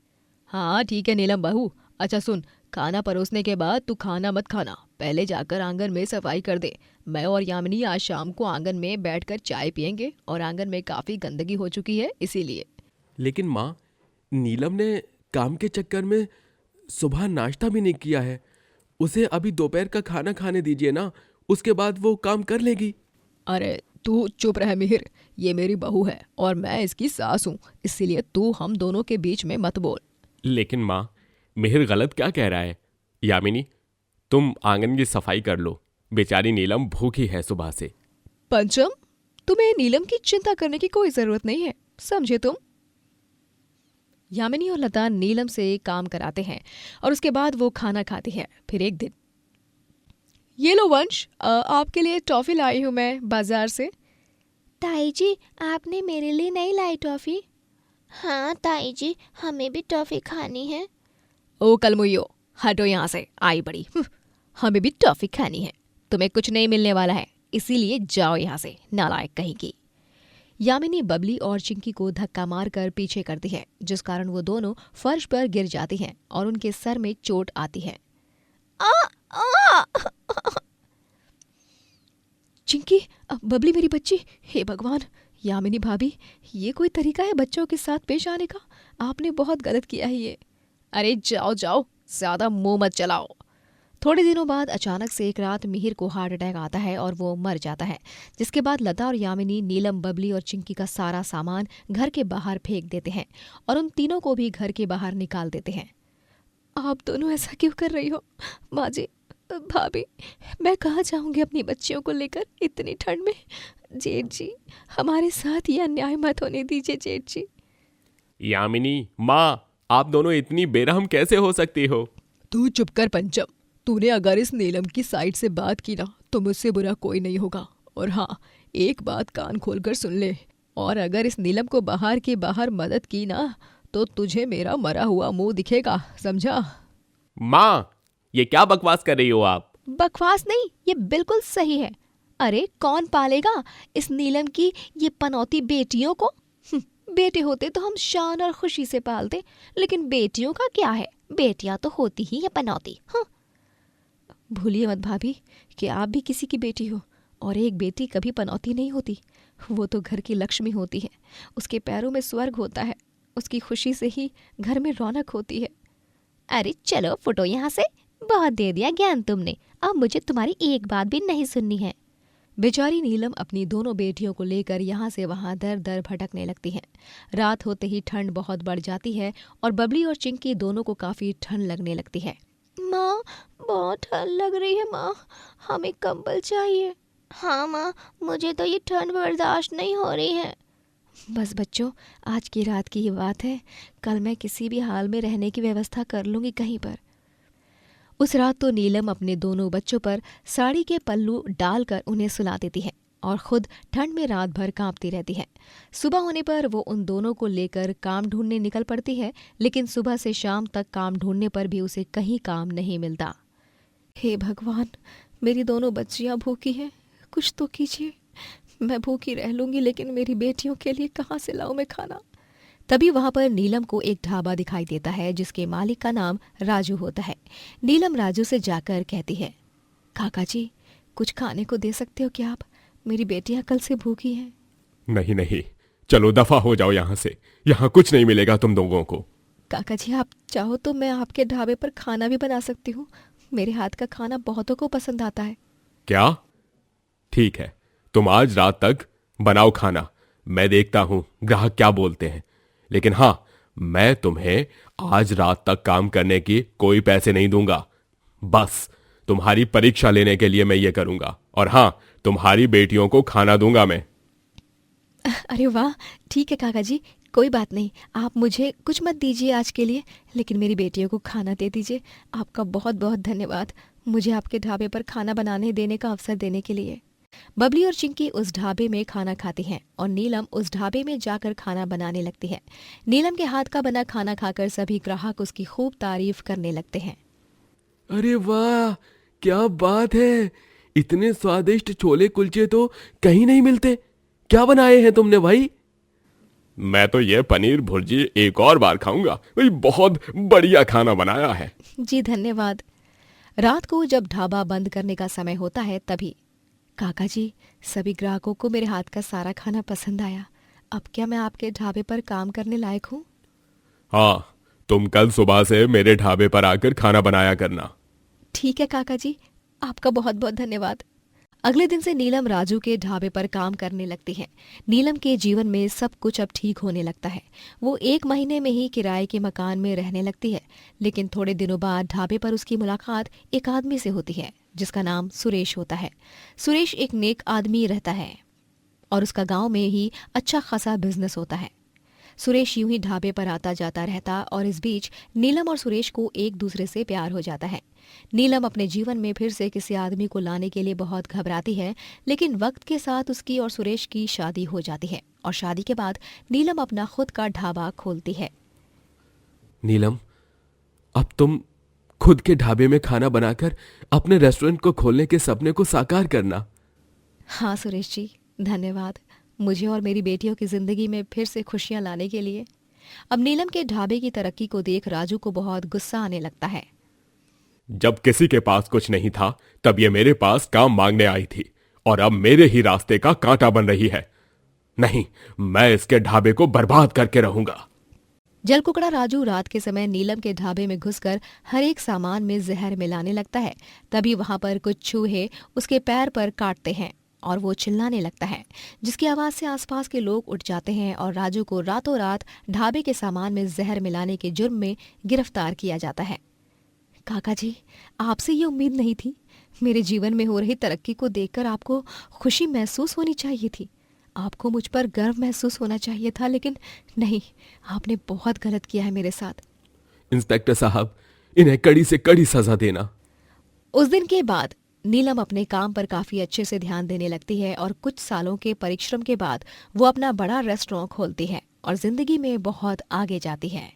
A: हाँ ठीक है नीलम बहू। अच्छा सुन, खाना परोसने के बाद तू खाना मत खाना, पहले जाकर आंगन में सफाई कर दे। मैं और यामिनी आज शाम को आंगन में बैठकर चाय पियेंगे और आंगन में काफी गंदगी हो चुकी है इसीलिए।
B: लेकिन माँ, नीलम ने काम के चक्कर में सुबह नाश्ता भी नहीं किया है। उसे अभी दोपहर का खाना खाने दीजिए ना, उसके बाद वो काम कर लेगी।
A: अरे तू चुप रह मिहिर, ये मेरी बहू है और मैं इसकी सास हूँ, इसीलिए तू हम दोनों के बीच में मत बोल।
C: लेकिन माँ, मिहिर गलत क्या कह रहा है? यामिनी, तुम आंगन की सफाई कर लो, बेचारी नीलम भूखी है सुबह से।
A: पंचम, तुम्हें नीलम की चिंता करने की कोई जरूरत नहीं है, समझे तुम? यामिनी और लता नीलम से काम कराते हैं और उसके बाद वो खाना खाती है। फिर एक दिन, ये लो वंश, आपके लिए टॉफी लाई हूं मैं बाजार से।
D: ताई जी, आपने मेरे लिए नहीं लाई टॉफी? हाँ ताई जी, हमें भी टॉफी खानी है।
A: ओ कलमुइयो, हटो यहाँ से, आई बड़ी। हमें भी टॉफी खानी है, तुम्हें कुछ नहीं मिलने वाला है, इसीलिए जाओ यहाँ से, नालायक कहीं की। यामिनी बबली और चिंकी को धक्का मारकर पीछे करती है, जिस कारण वो दोनों फर्श पर गिर जाती हैं और उनके सर में चोट आती है। चिंकी, बबली मेरी बच्ची, हे भगवान। यामिनी भाभी, ये कोई तरीका है बच्चों के साथ पेश आने का? आपने बहुत गलत किया है ये। अरे जाओ जाओ, ज्यादा मुंह मत चलाओ। थोड़े दिनों बाद अचानक से एक रात मिहिर को हार्ट अटैक आता है और वो मर जाता है, जिसके बाद लता और यामिनी नीलम, बबली और चिंकी का सारा सामान घर के बाहर फेंक देते हैं और उन तीनों को भी घर के बाहर निकाल देते हैं। आप दोनों ऐसा क्यों कर रही हो माँ जी? भाभी, मैं कहाँ जाऊंगी अपनी बच्चियों को लेकर इतनी ठंड में? जेठ जी, हमारे साथ ये अन्याय मत होने दीजिए जेठ जी।
C: यामिनी, माँ, आप दोनों इतनी बेरहम कैसे हो सकती हो?
A: तू चुप कर पंचम, तूने अगर इस नीलम की साइड से बात की ना तो मुझसे बुरा कोई नहीं होगा। और हाँ, एक बात कान खोलकर सुन ले, और अगर इस नीलम को बाहर के बाहर मदद की ना तो तुझे मेरा मरा हुआ मुंह दिखेगा, समझा?
C: माँ, ये क्या बकवास कर रही हो आप?
D: बकवास नहीं, ये बिल्कुल सही है। अरे कौन पालेगा इस नीलम की ये पनौती बेटियों को? बेटे होते तो हम शान और खुशी से पालते, लेकिन बेटियों का क्या है? बेटियां तो होती ही है पनौती। भूलिए मत भाभी कि आप भी किसी की बेटी हो, और एक बेटी कभी पनौती नहीं होती, वो तो घर की लक्ष्मी होती है। उसके पैरों में स्वर्ग होता है, उसकी खुशी से ही घर में रौनक होती है। अरे चलो फुटो यहाँ से, बहुत दे दिया ज्ञान तुमने, अब मुझे तुम्हारी एक बात भी नहीं सुननी है।
A: बेचारी नीलम अपनी दोनों बेटियों को लेकर यहाँ से वहाँ दर दर भटकने लगती है। रात होते ही ठंड बहुत बढ़ जाती है और बबली और चिंकी दोनों को काफी ठंड लगने लगती है।
D: माँ, बहुत ठंड लग रही है माँ, हमें कंबल चाहिए। हाँ माँ, मुझे तो ये ठंड बर्दाश्त नहीं हो रही है।
A: बस बच्चों, आज की रात की ये बात है, कल मैं किसी भी हाल में रहने की व्यवस्था कर लूंगी कहीं पर। उस रात तो नीलम अपने दोनों बच्चों पर साड़ी के पल्लू डालकर उन्हें सुला देती है और खुद ठंड में रात भर कांपती रहती है। सुबह होने पर वो उन दोनों को लेकर काम ढूंढने निकल पड़ती है, लेकिन सुबह से शाम तक काम ढूंढने पर भी उसे कहीं काम नहीं मिलता। हे भगवान, मेरी दोनों बच्चियां भूखी हैं, कुछ तो कीजिए। मैं भूखी रह लूंगी, लेकिन मेरी बेटियों के लिए कहाँ से लाऊं मैं खाना? तभी वहां पर नीलम को एक ढाबा दिखाई देता है जिसके मालिक का नाम राजू होता है। नीलम राजू से जाकर कहती है, काका जी, कुछ खाने को दे सकते हो क्या आप? मेरी बेटियां कल से भूखी हैं।
C: नहीं नहीं, चलो दफा हो जाओ यहाँ से, यहाँ कुछ नहीं मिलेगा तुम लोगों को।
A: काका जी, आप चाहो तो मैं आपके ढाबे पर खाना भी बना सकती हूँ, मेरे हाथ का खाना बहुतों को पसंद आता है।
C: क्या? ठीक है, तुम आज रात तक बनाओ खाना, मैं देखता हूँ ग्राहक क्या बोलते हैं। लेकिन हाँ, मैं तुम्हें आज रात तक काम करने की कोई पैसे नहीं दूंगा। बस तुम्हारी परीक्षा लेने के लिए मैं ये करूंगा। और हाँ, तुम्हारी बेटियों को खाना दूंगा मैं।
A: अरे वाह, ठीक है काका जी, कोई बात नहीं, आप मुझे कुछ मत दीजिए आज के लिए, लेकिन मेरी बेटियों को खाना दे दीजिए। आपका बहुत बहुत धन्यवाद मुझे आपके ढाबे पर खाना बनाने देने का अवसर देने के लिए। बबली और चिंकी उस ढाबे में खाना खाती हैं और नीलम उस ढाबे में जाकर खाना बनाने लगती है। नीलम के हाथ का बना खाना खाकर सभी ग्राहक उसकी खूब तारीफ करने लगते हैं।
B: अरे वाह, क्या बात है! इतने स्वादिष्ट छोले कुलचे तो कहीं नहीं मिलते। क्या बनाए हैं तुमने भाई?
C: मैं तो ये पनीर भुर्जी एक और बार खाऊंगा। भाई बहुत बढ़िया खाना बनाया है।
A: जी धन्यवाद। रात को जब ढाबा बंद करने का समय होता है तभी, काका जी, सभी ग्राहकों को मेरे हाथ का सारा खाना पसंद आया। अब क्या मैं आपके ढाबे पर काम करने लायक हूँ?
C: हाँ, तुम कल सुबह से मेरे ढाबे पर आकर खाना बनाया करना।
A: ठीक है काका जी, आपका बहुत बहुत धन्यवाद। अगले दिन से नीलम राजू के ढाबे पर काम करने लगती है। नीलम के जीवन में सब कुछ अब ठीक होने लगता है। वो 1 महीने में ही किराए के मकान में रहने लगती है, लेकिन थोड़े दिनों बाद ढाबे पर उसकी मुलाकात एक आदमी से होती है जिसका नाम सुरेश होता है। सुरेश एक नेक आदमी रहता है और उसका गांव में ही अच्छा खासा बिजनेस होता है। सुरेश यूं ही ढाबे पर आता जाता रहता और इस बीच नीलम और सुरेश को एक दूसरे से प्यार हो जाता है। नीलम अपने जीवन में फिर से किसी आदमी को लाने के लिए बहुत घबराती है, लेकिन वक्त के साथ उसकी और सुरेश की शादी हो जाती है और शादी के बाद नीलम अपना खुद का ढाबा खोलती है।
B: नीलम, अब तुम खुद के ढाबे में खाना बनाकर अपने रेस्टोरेंट को खोलने के सपने को साकार करना।
A: हाँ सुरेश जी, धन्यवाद मुझे और मेरी बेटियों की जिंदगी में फिर से खुशियां लाने के लिए। अब नीलम के ढाबे की तरक्की को देख राजू को बहुत गुस्सा आने लगता है।
C: जब किसी के पास कुछ नहीं था तब ये मेरे पास काम मांगने आई थी और अब मेरे ही रास्ते का कांटा बन रही है। नहीं, मैं इसके ढाबे को बर्बाद करके रहूंगा।
A: जलकुकड़ा राजू रात के समय नीलम के ढाबे में घुसकर हर एक सामान में जहर मिलाने लगता है। तभी वहां पर कुछ चूहे उसके पैर पर काटते हैं और वो चिल्लाने लगता है, जिसकी आवाज से आसपास के लोग उठ जाते हैं और राजू को रातों रात ढाबे के सामान में जहर मिलाने के जुर्म में गिरफ्तार किया जाता है। काका जी, आपसे ये उम्मीद नहीं थी। मेरे जीवन में हो रही तरक्की को देखकर आपको खुशी महसूस होनी चाहिए थी, आपको मुझ पर गर्व महसूस होना चाहिए था, लेकिन नहीं, आपने बहुत गलत किया है मेरे साथ।
B: इंस्पेक्टर साहब, इन्हें कड़ी से कड़ी सजा देना।
A: उस दिन के बाद नीलम अपने काम पर काफी अच्छे से ध्यान देने लगती है और कुछ सालों के परिश्रम के बाद वो अपना बड़ा रेस्टोरेंट खोलती है और जिंदगी में बहुत आगे जाती है।